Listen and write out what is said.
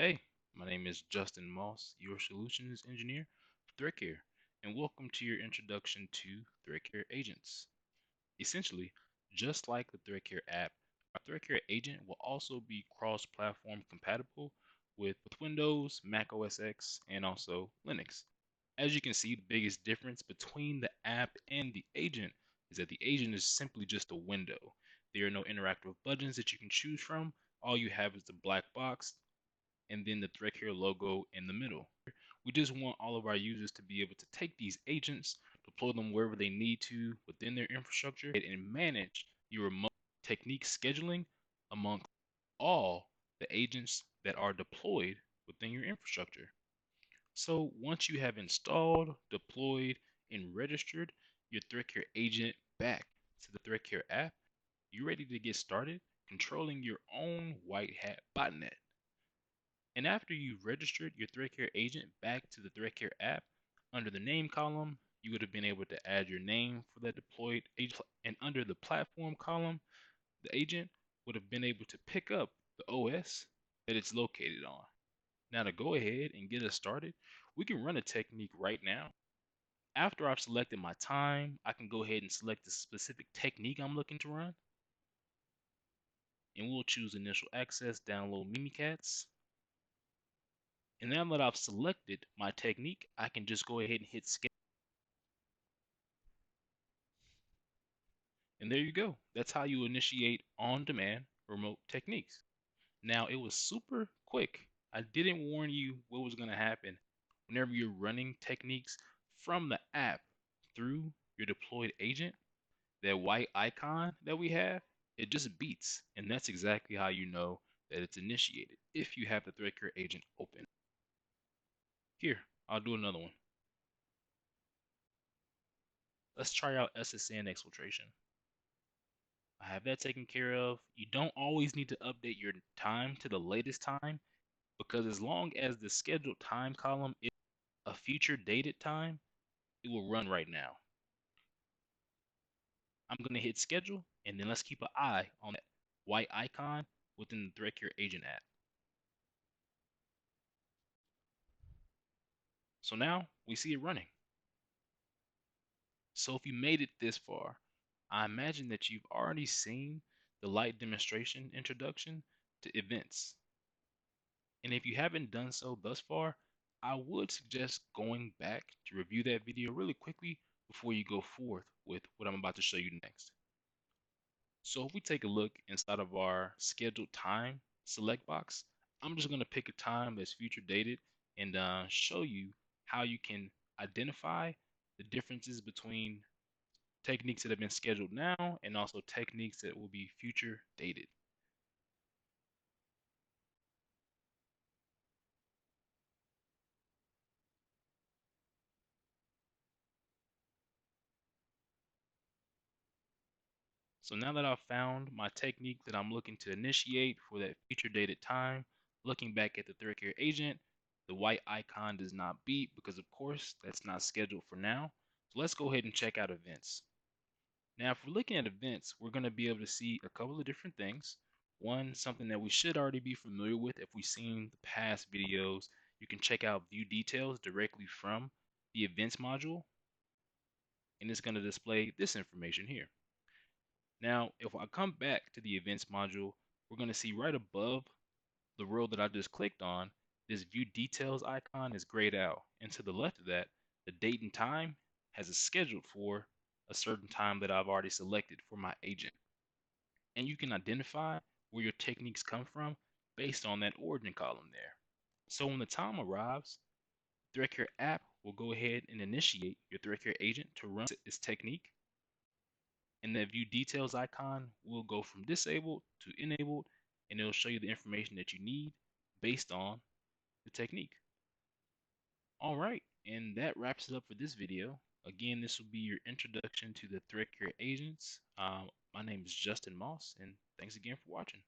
Hey, my name is Justin Moss, your solutions engineer for Threatcare, and welcome to your introduction to Threatcare Agents. Essentially, just like the Threatcare app, our Threatcare agent will also be cross-platform compatible with Windows, Mac OS X, and also Linux. As you can see, the biggest difference between the app and the agent is that the agent is simply just a window. There are no interactive buttons that you can choose from. All you have is the black box and then the Threatcare logo in the middle. We just want all of our users to be able to take these agents, deploy them wherever they need to within their infrastructure, and manage your remote technique scheduling among all the agents that are deployed within your infrastructure. So once you have installed, deployed, and registered your Threatcare agent back to the Threatcare app, you're ready to get started controlling your own white hat botnet. And after you've registered your Threatcare agent back to the Threatcare app, under the name column, you would have been able to add your name for that deployed agent. And under the platform column, the agent would have been able to pick up the OS that it's located on. Now to go ahead and get us started, we can run a technique right now. After I've selected my time, I can go ahead and select the specific technique I'm looking to run. And we'll choose initial access, download Mimikatz. And now that I've selected my technique, I can just go ahead and hit schedule. And there you go. That's how you initiate on-demand remote techniques. Now, it was super quick. I didn't warn you what was going to happen whenever you're running techniques from the app through your deployed agent. That white icon that we have, it just beeps. And that's exactly how you know that it's initiated if you have the Threatcare agent open. Here, I'll do another one. Let's try out SSN exfiltration. I have that taken care of. You don't always need to update your time to the latest time because as long as the scheduled time column is a future dated time, it will run right now. I'm going to hit schedule and then let's keep an eye on that white icon within the Threatcare Agent app. So now we see it running. So if you made it this far, I imagine that you've already seen the light demonstration introduction to events. And if you haven't done so thus far, I would suggest going back to review that video really quickly before you go forth with what I'm about to show you next. So if we take a look inside of our scheduled time select box, I'm just going to pick a time that's future dated and show you how you can identify the differences between techniques that have been scheduled now and also techniques that will be future dated. So now that I've found my technique that I'm looking to initiate for that future dated time, looking back at the Threatcare agent, the white icon does not beep because of course that's not scheduled for now. So let's go ahead and check out events. Now, if we're looking at events, we're going to be able to see a couple of different things. One, something that we should already be familiar with if we've seen the past videos. You can check out view details directly from the events module, and it's going to display this information here. Now, if I come back to the events module, we're going to see right above the row that I just clicked on, this view details icon is grayed out. And to the left of that, the date and time has a scheduled for a certain time that I've already selected for my agent. And you can identify where your techniques come from based on that origin column there. So when the time arrives, Threatcare app will go ahead and initiate your Threatcare agent to run its technique. And that view details icon will go from disabled to enabled, and it'll show you the information that you need based on the technique. All right, and that wraps it up for this video. Again, this will be your introduction to the Threatcare agents. My name is Justin Moss, and thanks again for watching.